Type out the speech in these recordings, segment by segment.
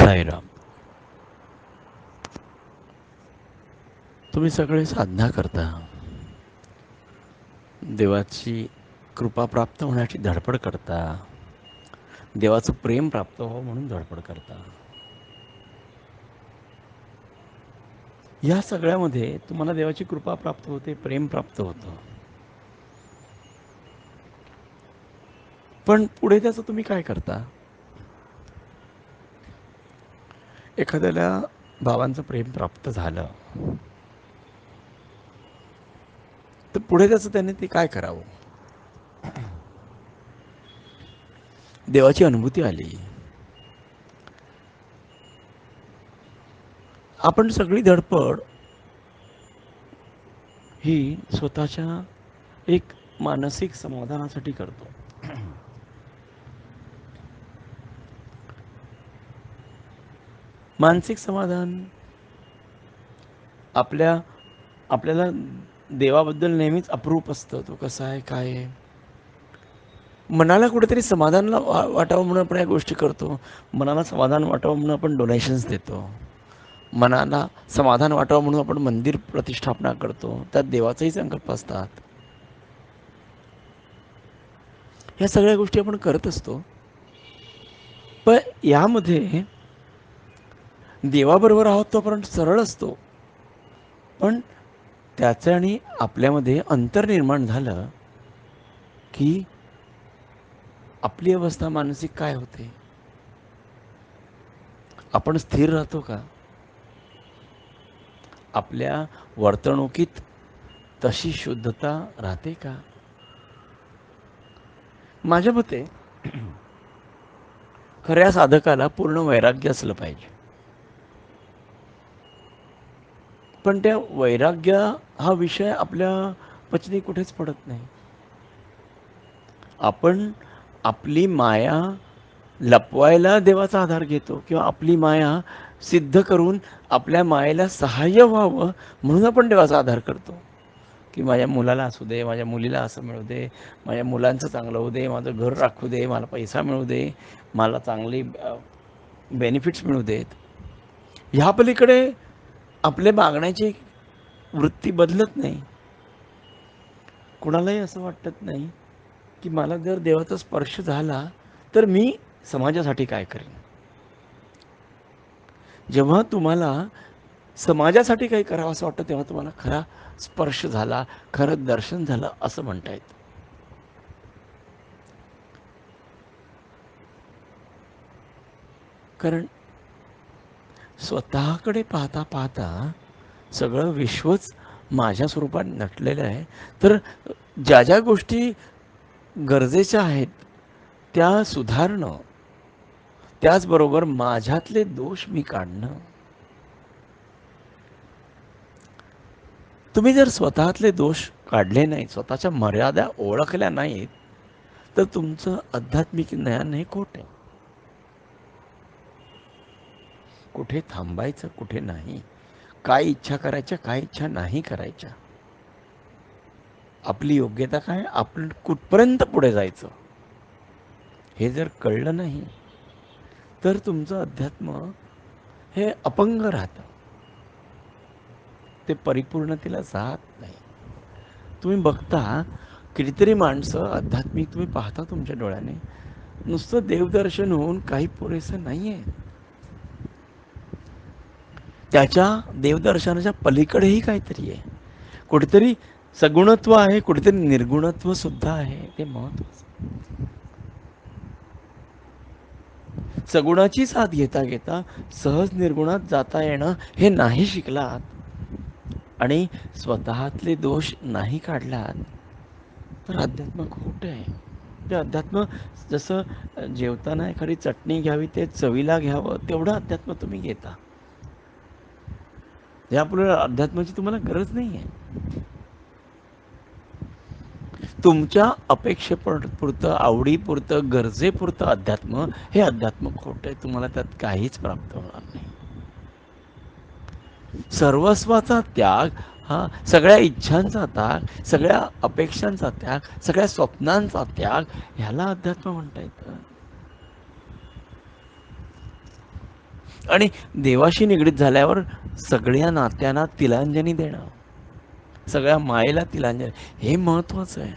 साईराम. तुम्ही सगळे साधना करता, देवाची कृपा प्राप्त होण्याची धडपड करता, देवाचं प्रेम प्राप्त हो म्हणून धडपड करता. या सगळ्यामध्ये तुम्हाला देवाची कृपा प्राप्त होते, प्रेम प्राप्त होतं. पण पुढे त्याचं तुम्ही काय करता? एखाद्याला भावांचं प्रेम प्राप्त झालं तर पुढे त्याचं त्याने ते काय करावं? देवाची अनुभूती आली, आपण सगळी धडपड ही स्वतःच्या एक मानसिक समाधानासाठी करतो. मानसिक समाधान आपल्याला देवाबद्दल नेहमीच अप्रूप असतं. तो कसा आहे, काय आहे, मनाला कुठेतरी समाधान वाटावं म्हणून आपण या गोष्टी करतो. मनाला समाधान वाटावं म्हणून आपण डोनेशन्स देतो. मनाला समाधान वाटावं म्हणून आपण मंदिर प्रतिष्ठापना करतो. त्यात देवाचाही संकल्प असतात. ह्या सगळ्या गोष्टी आपण करत असतो. पण यामध्ये देवाबरोबर आहोत तोपर्यंत सरळ असतो. पण त्याचं आणि आपल्यामध्ये अंतर निर्माण झालं की आपली अवस्था मानसिक काय होते? आपण स्थिर राहतो का? आपल्या वर्तणुकीत तशी शुद्धता राहते का? माझ्या मते खऱ्या साधकाला पूर्ण वैराग्य असलं पाहिजे. पण त्या वैराग्य हा विषय आपल्या पचनी कुठेच पडत नाही. आपण आपली माया लपवायला देवाचा आधार घेतो किंवा आपली माया सिद्ध करून आपल्या मायेला सहाय्य व्हावं म्हणून आपण देवाचा आधार करतो. की माझ्या मुलाला असू दे, माझ्या मुलीला असं मिळू दे, माझ्या मुलांचं चांगलं होऊ दे, माझं घर राखू दे, मला पैसा मिळू दे, मला चांगली बेनिफिट्स मिळू देत. ह्या पलीकडे आपले मागण्याची वृत्ती बदलत नाही. कुणालाही असं वाटत नाही की मला जर देवाचा स्पर्श झाला तर मी समाजासाठी काय करेन. जेव्हा तुम्हाला समाजासाठी काही करावं असं वाटतं तेव्हा तुम्हाला खरा स्पर्श झाला, खरं दर्शन झालं असं म्हणता येतं. कारण स्वतःकडे पाहता पाहता सगळं विश्वच माझ्या स्वरूपात नटलेलं आहे. तर ज्या ज्या गोष्टी गरजेच्या आहेत त्या सुधारणं, त्याचबरोबर माझ्यातले दोष मी काढणं. तुम्ही जर स्वतःतले दोष काढले नाहीत, स्वतःच्या मर्यादा ओळखल्या नाहीत, तर तुमचं आध्यात्मिक ज्ञान हे खोट आहे. कुठे थांबायचं, कुठे नाही, काय इच्छा करायच्या, काय इच्छा नाही करायच्या, आपली योग्यता काय, आपण कुठपर्यंत पुढे जायचं हे जर कळलं नाही तर तुमचं अध्यात्म हे अपंग राहतं, ते परिपूर्णतेला जात नाही. तुम्ही बघता कितीतरी माणसं आध्यात्मिक तुम्ही पाहता तुमच्या डोळ्याने, नुसतं देवदर्शन होऊन काही पुरेसं नाही आहे. त्याच्या देवदर्शनाच्या पलीकडेही काहीतरी आहे. कुठेतरी सगुणत्व आहे, कुठेतरी निर्गुणत्व सुद्धा आहे. ते महत्त्वाचं. सगुणाची साथ घेता घेता सहज निर्गुणात जाता येणं हे नाही शिकलात आणि स्वतःतले दोष नाही काढलात तर अध्यात्म खोटं आहे. ते अध्यात्म जसं जेवताना एखादी चटणी घ्यावी ते चवीला घ्यावं तेवढं अध्यात्म तुम्ही घेता. यापुढे अध्यात्माची तुम्हाला गरज नाही आहे. तुमच्या अपेक्षेपुरतं, आवडीपुरतं, गरजेपुरतं अध्यात्म हे अध्यात्म खोटं आहे. तुम्हाला त्यात काहीच प्राप्त होणार नाही. सर्वस्वाचा त्याग, हा सगळ्या इच्छांचा त्याग, सगळ्या अपेक्षांचा त्याग, सगळ्या स्वप्नांचा त्याग, ह्याला अध्यात्म म्हणता येतं. आणि देवाशी निगडीत झाल्यावर सगळ्या नात्यांना तिलांजली देणं, सगळ्या मायेला तिलांजली, हे महत्त्वाचं आहे.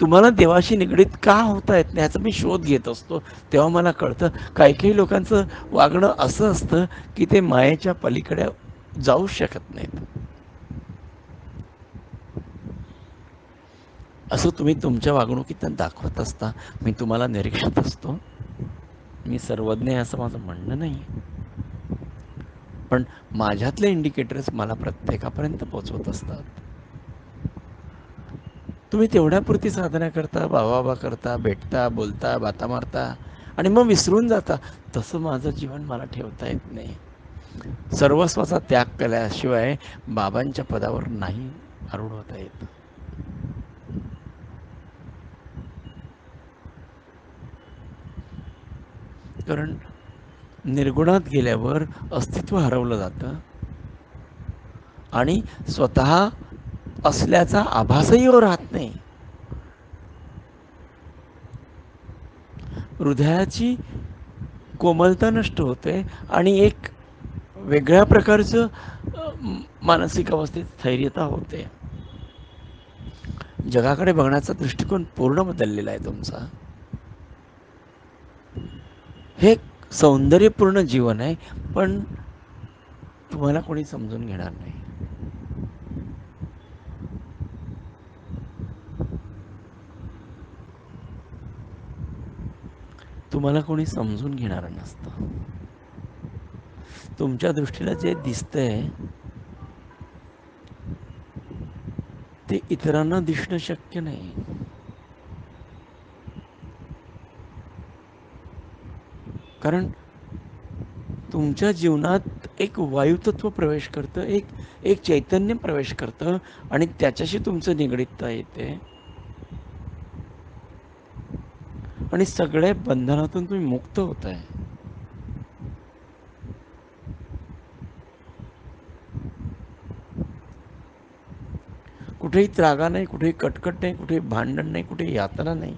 तुम्हाला देवाशी निगडीत का होता येत नाही याचा मी शोध घेत असतो. तेव्हा मला कळतं काही काही लोकांचं वागणं असं असतं की ते मायेच्या पलीकडे जाऊ शकत नाहीत. असं तुम्ही तुमच्या वागणुकीतून दाखवत असता. मी तुम्हाला निरीक्षत असतो. मी सर्वज्ञ आहे असं माझं म्हणणं नाही. पण माझ्यातले इंडिकेटर्स मला प्रत्येकापर्यंत पोहोचवत असतात. तुम्ही तेवढ्यापुरती साधना करता, बाबा करता, भेटता, बोलता, बाता मारता आणि मग विसरून जाता. तसं माझं जीवन मला ठेवता येत नाही. सर्वस्वाचा त्याग केल्याशिवाय बाबांच्या पदावर नाही आरूढ होता येत. कारण निर्गुणात गेल्यावर अस्तित्व हरवलं जातं आणि स्वतः असल्याचा आभासही राहत नाही. हृदयाची कोमलता नष्ट होते आणि एक वेगळ्या प्रकारचं मानसिक अवस्थेत स्थैर्यता होते. जगाकडे बघण्याचा दृष्टिकोन पूर्ण बदललेला आहे तुमचा. हे सौंदर्यपूर्ण जीवन आहे, पण तुम्हाला कोणी समजून घेणार नाही. तुम्हाला कोणी समजून घेणारं नसतं. तुमच्या दृष्टीला जे दिसतंय ते इतरांना दिसणं शक्य नाही. कारण तुमच्या जीवनात एक वायुतत्व प्रवेश करतं, एक एक चैतन्य प्रवेश करतं आणि त्याच्याशी तुमचं निगडीतता येते आणि सगळ्या बंधनातून तुम्ही मुक्त होताय. कुठेही त्रागा नाही, कुठेही कटकट नाही, कुठेही भांडण नाही, कुठेही यातना नाही.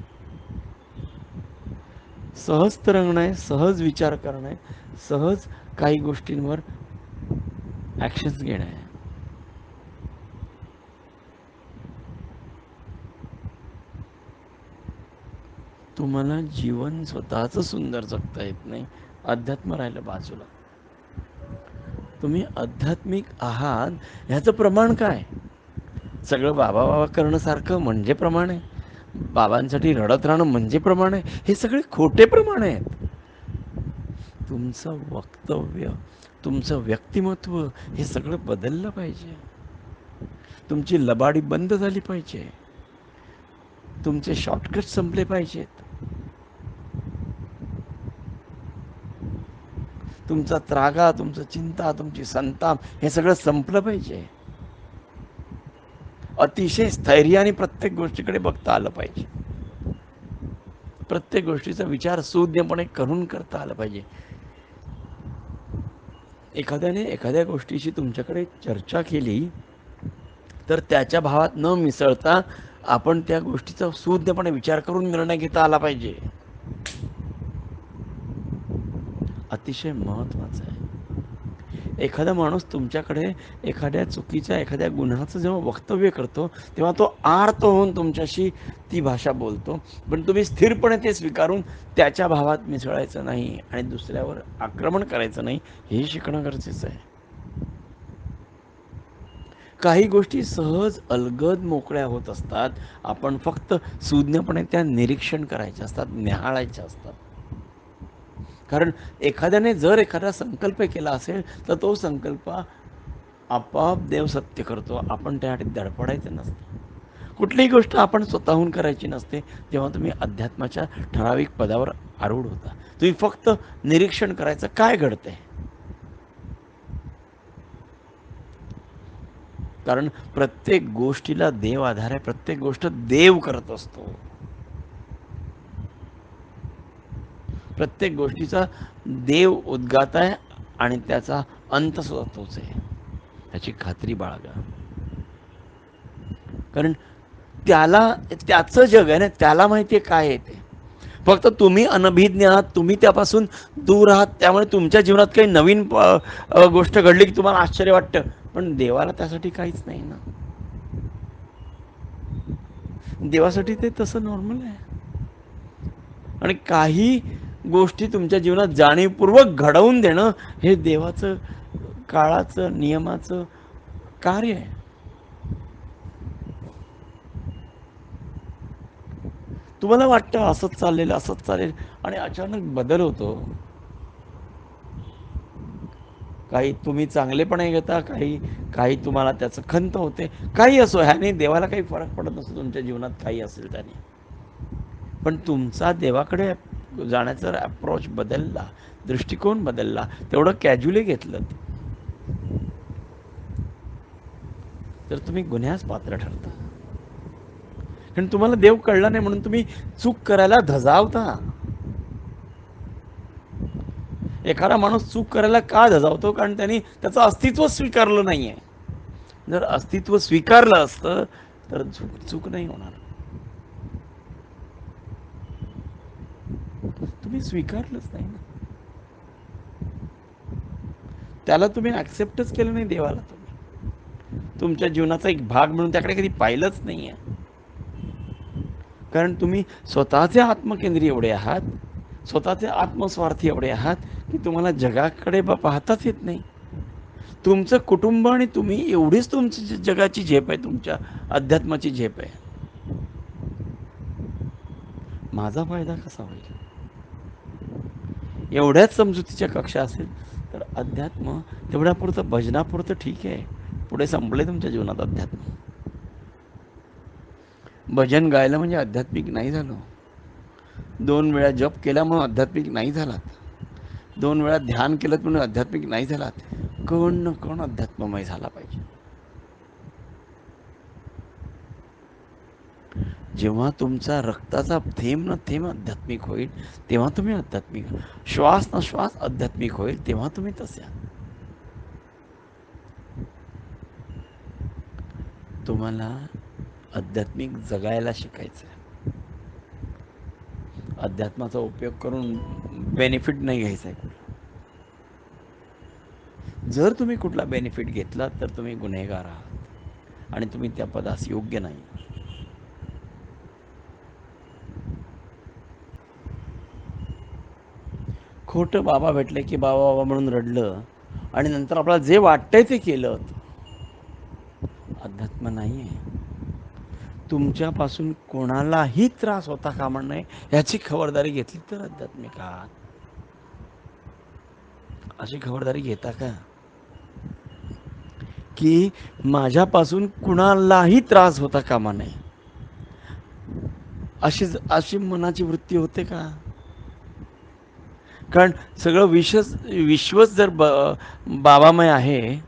सहज तरंगणं आहे, सहज विचार करणं आहे, सहज काही गोष्टींवर ॲक्शन्स घेणं आहे. तुम्हाला जीवन स्वतःचं सुंदर जगता येत नाही, अध्यात्म राहिलं बाजूला. तुम्ही आध्यात्मिक आहात ह्याचं प्रमाण काय? सगळं बाबा बाबा करणं सारखं म्हणजे प्रमाण आहे. बाबांसाठी रडत राहणं म्हणजे प्रमाण आहे. हे सगळे खोटे प्रमाण आहेत. तुमचं वक्तव्य, तुमचं व्यक्तिमत्व हे सगळं बदललं पाहिजे. तुमची लबाडी बंद झाली पाहिजे. तुमचे शॉर्टकट संपले पाहिजेत. तुमचा त्रागा, तुमचं चिंता, तुमची संताप हे सगळं संपलं पाहिजे. अतिशय स्थैर्याने प्रत्येक गोष्टीकडे बघता आलं पाहिजे. प्रत्येक गोष्टीचा विचार सुज्ञपणे करून करता आलं पाहिजे. एखाद्याने एखाद्या गोष्टीशी तुमच्याकडे चर्चा केली तर त्याच्या भावात न मिसळता आपण त्या गोष्टीचा सुज्ञपणे विचार करून निर्णय घेता आला पाहिजे. अतिशय महत्त्वाचं आहे. एखादा माणूस तुमच्याकडे एखाद्या चुकीच्या, एखाद्या गुन्ह्याचं जेव्हा वक्तव्य करतो, तेव्हा तो आर्त होऊन तुमच्याशी ती भाषा बोलतो. पण तुम्ही स्थिरपणे ते स्वीकारून त्याच्या भावात मिसळायचं नाही आणि दुसऱ्यावर आक्रमण करायचं नाही, हे शिकणं गरजेचं आहे. काही गोष्टी सहज अलगद मोकळ्या होत असतात. आपण फक्त सुज्ञपणे त्या निरीक्षण करायच्या असतात, न्याहाळायच्या असतात. कारण एखाद्याने जर एखादा संकल्प केला असेल, तर तो संकल्प आपोआप देव सत्य करतो. आपण त्यासाठी धडपडायचं नसतं. कुठलीही गोष्ट आपण स्वतःहून करायची नसते. जेव्हा तुम्ही अध्यात्माच्या ठराविक पदावर आरूढ होता, तुम्ही फक्त निरीक्षण करायचं काय घडतंय. कारण प्रत्येक गोष्टीला देव आधार आहे. प्रत्येक गोष्ट देव करत असतो. प्रत्येक गोष्टीचा देव उद्गात आहे आणि त्याचा अंत सुद्धा तोच आहे. त्याची खात्री बाळगा. कारण त्याला त्याचं जग आहे ना, त्याला माहिती आहे काय आहे ते. फक्त तुम्ही अनभिज्ञ आहात, तुम्ही त्यापासून दूर आहात. त्यामुळे तुमच्या जीवनात काही नवीन गोष्ट घडली की तुम्हाला आश्चर्य वाटतं, पण देवाला त्यासाठी काहीच नाही ना. देवासाठी ते तसं नॉर्मल आहे. आणि काही गोष्टी तुमच्या जीवनात जाणीवपूर्वक घडवून देणं हे देवाचं, काळाचं, नियमाचं कार्य आहे. तुम्हाला वाटतं असंच चाललेलं, असंच चालेल, आणि अचानक बदल होतो. काही तुम्ही चांगलेपणे घेता, काही काही तुम्हाला त्याचं खंत होते. काही असो, ह्याने देवाला काही फरक पडत नसतो तुमच्या जीवनात काही असेल त्याने. पण तुमचा देवाकडे जाण्याचा अप्रोच बदलला, दृष्टिकोन बदलला, तेवढं कॅज्युअली घेतलं, तर तुम्ही गुन्ह्यास पात्र ठरता. कारण तुम्हाला देव कळला नाही म्हणून तुम्ही चूक करायला धजावता. एखादा माणूस चूक करायला का धजावतो? कारण त्यांनी त्याचं अस्तित्व स्वीकारलं नाहीये. जर अस्तित्व स्वीकारलं असतं तर चूक चूक नाही होणार. तुम्ही स्वीकारलंच नाही ना. त्याला तुम्ही ऍक्सेप्टच केलं नाही देवाला. तुम्ही तुमच्या जीवनाचा एक भाग म्हणून त्याकडे कधी पाहिलंच नाहीये. कारण तुम्ही स्वतःचे आत्मकेंद्री एवढे आहात, स्वतःचे आत्मस्वार्थी एवढे आहात की तुम्हाला जगाकडे पाहताच येत नाही. तुमचं कुटुंब आणि तुम्ही एवढीच तुमची जगाची झेप आहे, तुमच्या अध्यात्माची झेप आहे. माझा फायदा कसा होईल एवढ्याच समजुतीच्या कक्षा असेल तर अध्यात्म तेवढ्यापुरतं, भजनापुरतं ठीक आहे. पुढे संपले तुमच्या जीवनात अध्यात्म. भजन गायलं म्हणजे आध्यात्मिक नाही झालो. 2 वेळा जप केला म्हणून आध्यात्मिक नाही झालात. 2 वेळा ध्यान केलं म्हणून आध्यात्मिक नाही झालात. कोण ना कोण अध्यात्ममय झाला पाहिजे. जेव्हा तुमचा रक्ताचा थेंब न थेंब आध्यात्मिक होईल तेव्हा तुम्ही आध्यात्मिक, श्वास न श्वास आध्यात्मिक होईल तेव्हा तुम्ही तसे. तुम्हाला आध्यात्मिक जगायला शिकायचं आहे. अध्यात्माचा उपयोग करून बेनिफिट नाही घ्यायचा आहे कुठला. जर तुम्ही कुठला बेनिफिट घेतला तर तुम्ही गुन्हेगार आहात आणि तुम्ही त्या पदास योग्य नाही. खोटं बाबा भेटले की बाबा बाबा म्हणून रडलं आणि नंतर आपल्याला जे वाटतंय ते केलं, अध्यात्म नाही आहे. तुमच्यापासून कोणालाही त्रास होता कामा नये याची खबरदारी घेतली तर आध्यात्मिक आहात. अशी खबरदारी घेता का की माझ्यापासून कुणालाही त्रास होता कामा नये, अशी मनाची वृत्ती होते का? कारण सगळं विश्वच जर बाबामय आहे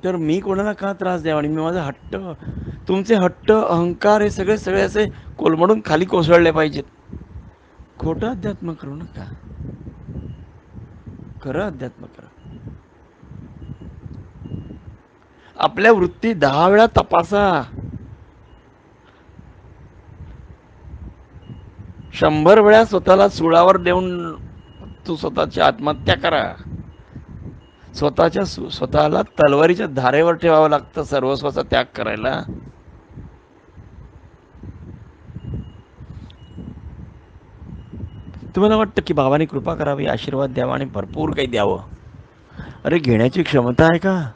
तर मी कोणाला का त्रास द्यावा? आणि मी माझा हट्ट, तुमचे हट्ट, अहंकार हे सगळे सगळे असे कोलमडून खाली कोसळले पाहिजेत. खोटं अध्यात्म करू नका, खरं अध्यात्म करा. आपल्या वृत्ती 10 वेळा तपासा, 100 वेळा स्वतःला सुळावर देऊन तू स्वतःची आत्महत्या करा. स्वतःला तलवारीच्या धारेवर ठेवावं लागतं सर्वस्वाचा त्याग करायला. तुम्हाला वाटतं की बाबांनी कृपा करावी, आशीर्वाद द्यावा आणि भरपूर काही द्यावं. अरे घेण्याची क्षमता आहे का?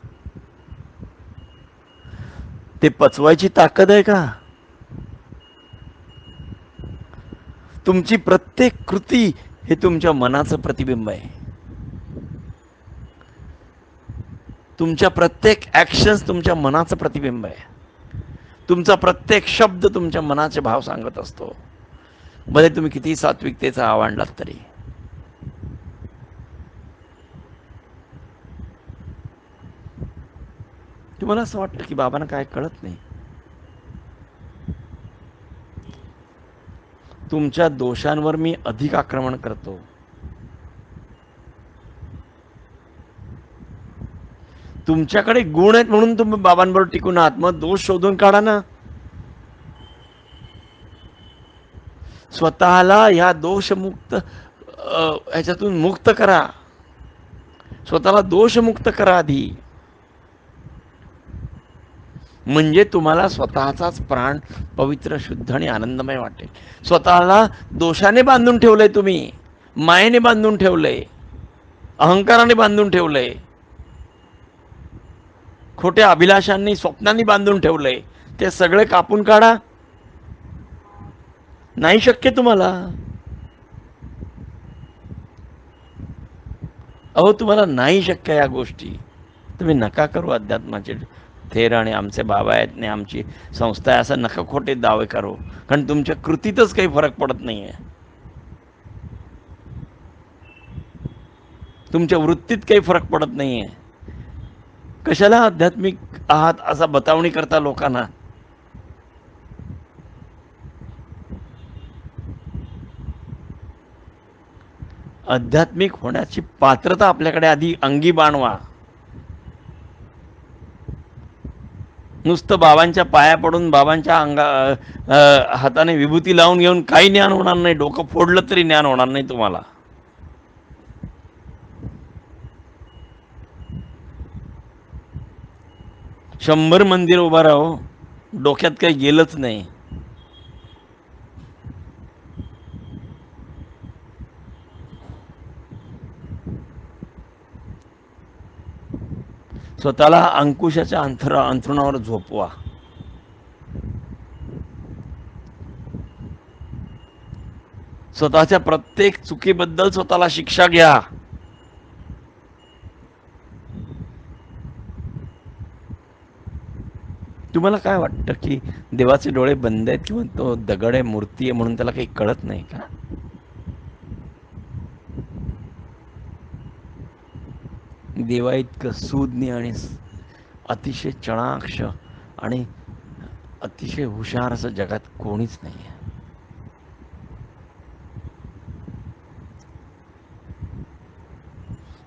ते पचवायची ताकद आहे का? तुमची प्रत्येक कृती हे तुमच्या मनाचं प्रतिबिंब आहे. तुमच्या प्रत्येक ॲक्शन्स तुमच्या मनाचं प्रतिबिंब आहे. तुमचा प्रत्येक शब्द तुमच्या मनाचे भाव सांगत असतो, भले तुम्ही किती सात्विकतेचा आवांडलात तरी. तुम्हाला असं वाटतं की बाबांना काय कळत नाही? तुमच्या दोषांवर मी अधिक आक्रमण करतो. तुमच्याकडे गुण आहेत म्हणून तुम्ही बाबांबरोबर टिकून आहात, मग दोष शोधून काढा ना. स्वतःला ह्या दोषमुक्त ह्याच्यातून मुक्त करा. स्वतःला दोषमुक्त करा आधी. म्हणजे तुम्हाला स्वतःचाच प्राण पवित्र, शुद्ध आणि आनंदमय वाटेल. स्वतःला दोषाने बांधून ठेवलंय तुम्ही, मायेने बांधून ठेवलंय, अहंकाराने बांधून ठेवलंय, खोट्या अभिलाषांनी, स्वप्नांनी बांधून ठेवलंय. ते सगळे कापून काढा. नाही शक्य तुम्हाला. अहो, तुम्हाला नाही शक्य या गोष्टी. तुम्ही नका करू अध्यात्माचे थेर आणि आमचे बाबा आहेत आणि आमची संस्था आहे असं नका खोटे दावे करू. कारण तुमच्या कृतीतच काही फरक पडत नाही आहे. तुमच्या वृत्तीत काही फरक पडत नाही आहे. कशाला आध्यात्मिक आहात असा बतावणी करता लोकांना. आध्यात्मिक होण्याची पात्रता आपल्याकडे आधी अंगी बाणवा. नुसतं बाबांच्या पाया पडून बाबांच्या हाताने विभूती लावून घेऊन काही ज्ञान होणार नाही. डोकं फोडलं तरी ज्ञान होणार नाही तुम्हाला. 100 मंदिर उभा राहो, डोक्यात काही गेलंच नाही. स्वतःला अंकुशाच्या अंथरुणावर झोपवा. स्वतःच्या प्रत्येक चुकीबद्दल स्वतःला शिक्षा घ्या. तुम्हाला काय वाटतं की देवाचे डोळे बंद आहेत किंवा तो दगड आहे, मूर्ती आहे म्हणून त्याला काही कळत नाही का? देवा इतकं सुज्ञ आणि अतिशय चणाक्ष आणि अतिशय हुशार असं जगात कोणीच नाही आहे.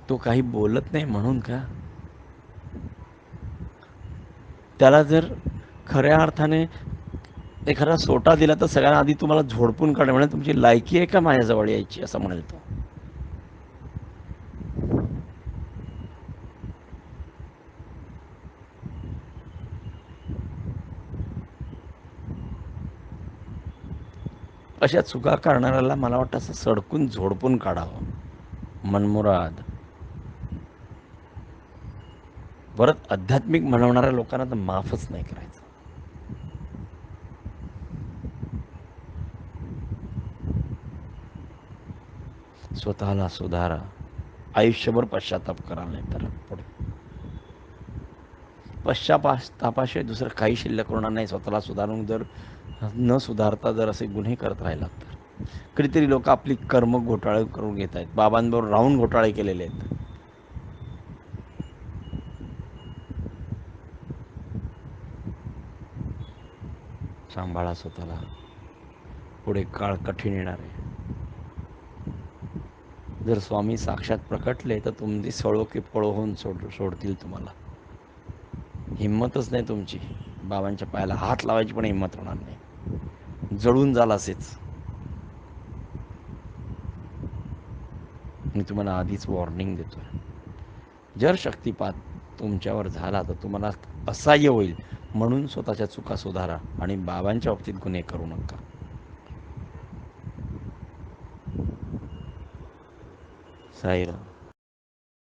तो काही बोलत नाही म्हणून का? त्याला जर खऱ्या अर्थाने एखादा सोटा दिला तर सगळ्यांना आधी तुम्हाला झोडपून काढ म्हणजे तुमची लायकी आहे का माझ्याजवळ यायची असं म्हणेल तो. अशा चुका करणाऱ्याला मला वाटतं असं सडकून झोडपून काढावं मनमुराद. परत आध्यात्मिक म्हणवणाऱ्या लोकांना तर माफच नाही करायचं. स्वतःला सुधारा. आयुष्यभर पश्चाताप करा नाही तर पुढे पश्चातापाशिवाय दुसरं काही शिल्लक होणार नाही. स्वतःला सुधारून जर न सुधारता जर असे गुन्हे करत राहिलात तर. कधीतरी लोक आपली कर्म घोटाळे करून घेत आहेत. बाबांबरोबर राहून घोटाळे केलेले आहेत. सांभाळा स्वतःला. पुढे काळ कठीण येणार आहे. जर स्वामी साक्षात प्रकटले तर तुमची सळो की पळो होऊन सोडतील तुम्हाला. हिंमतच नाही तुमची. बाबांच्या पायाला हात लावायची पण हिंमत होणार नाही. जळून जाल असेच. मी तुम्हाला आधीच वॉर्निंग देतोय. जर शक्तिपात तुमच्यावर झाला तर तुम्हाला असह्य होईल. म्हणून स्वतःच्या चुका सुधारा आणि बाबांच्या बाबतीत गुन्हे करू नका. साईराम.